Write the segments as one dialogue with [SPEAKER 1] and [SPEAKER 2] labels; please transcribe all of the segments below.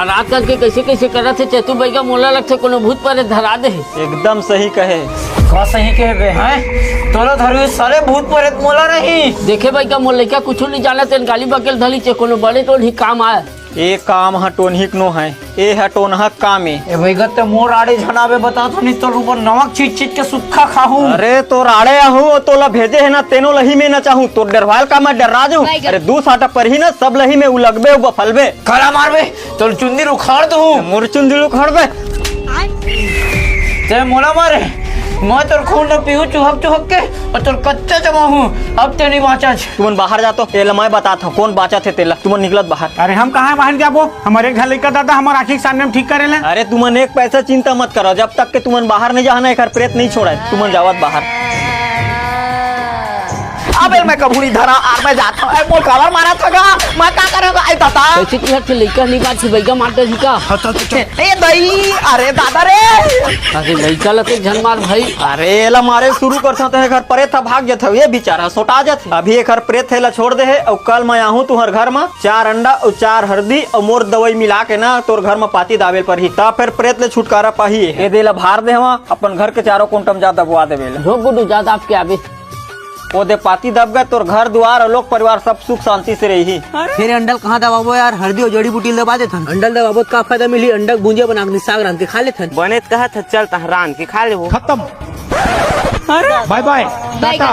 [SPEAKER 1] रात करके कैसे कैसे करा थे चतु भाई का मोला लगता कोनो भूत पर धरा दे।
[SPEAKER 2] एकदम सही कहे।
[SPEAKER 3] का सही कह गए हैं तोरो धरवे सारे भूत प्रेत मोला नहीं।
[SPEAKER 1] देखे भाई का मोल लड़का कुछ नहीं जाना तेन गाली बकेल धली चे कोनो बड़े तो ही काम आए।
[SPEAKER 2] ए काम ह टोनहिक नो है ए है टोनहक कामे।
[SPEAKER 3] ए भाई गत्ते मोर आड़े झनावे बता तो नहीं तो ऊपर नमक छीट छीट के सुखा खाहूं।
[SPEAKER 2] अरे तो राड़े आहू तो ला भेजे है ना तेनो लही में ना चाहूं तो डरवाल का मैं डर राजू। अरे दू साटा पर ही ना सब लही में उलगबे बफलबे
[SPEAKER 3] कला मारबे तो चुंदी उखाड़ दू।
[SPEAKER 2] मोर चुंदी उखाड़बे
[SPEAKER 3] ते मोला मारे मैं तोर खून न पीहू चुहक चुहक के और तोर कच्चा जमा हूँ अब ते नहीं बाचा।
[SPEAKER 2] तुमन बाहर जा तो तेला मैं बता था कौन बाचा थे तेला तुमन निकलत बाहर।
[SPEAKER 4] अरे हम कहाँ बाहर जाबो हमारे घर लेकर दादा हमारे आँखी के सामने हम ठीक करे ले।
[SPEAKER 2] अरे तुमन एक पैसा चिंता मत करो जब तक के तुमन बाहर नहीं जाना एक प्रेत नहीं छोड़ा तुमन जावत बाहर।
[SPEAKER 3] अबे मैं कबूली धरा और मैं जाता हूँ मोर कवर मारा था मैं क्या करूँगा आई दादा।
[SPEAKER 1] कैसे तुझे से लड़का नहीं बात से भाई मारते ही का।
[SPEAKER 3] ए दई अरे दादा रे
[SPEAKER 1] अरे लड़का लगे झन मार भाई।
[SPEAKER 2] अरे एला मारे शुरू करता तो घर प्रेत था भाग जाता ये बेचारा सोटा जाते अभी एक हर प्रेत है ला छोड़ दे है और कल मैं आहूँ तुहर घर में 4 अंडा और 4 हल्दी और मोर दवाई मिला के ना तोर घर में पाती दावेल पर ही तब फिर प्रेत ले छुटकारा पाही ये देला भार दे वहाँ अपन घर के चारों कुंटम जा दबवा दे
[SPEAKER 1] ढोक गुडू ज्यादा आपके आवे
[SPEAKER 2] वो दे पाती दब गए तोर घर द्वार और लोग परिवार सब सुख शांति से रही।
[SPEAKER 5] फिर अंडल कहाँ दबाबो यार हल्दी और जड़ी बूटी दबा देथन। अंडल दबाबो का फायदा मिली अंडक भुंजिया बना के साग रांध के खा लेथन।
[SPEAKER 6] बने कहा था चल तहरान के खा ले वो
[SPEAKER 4] खत्म बाय बाय टाटा।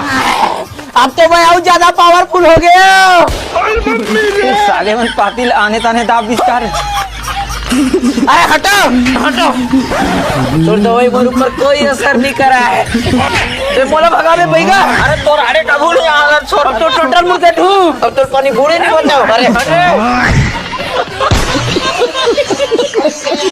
[SPEAKER 3] अब तो मैं और ज्यादा पावरफुल हो गया।
[SPEAKER 2] साले मन पाती आने ताने दाब विस्तार।
[SPEAKER 3] अरे हटो हटो तो दवाई मोर ऊपर कोई असर नहीं करा है। ते मोला भगा में बैगा। अरे तोर आड़े कबूल नहीं आ छोड़ तो टोटल मुझे ढू अब तो पानी बूढ़े नहीं बचाओ। अरे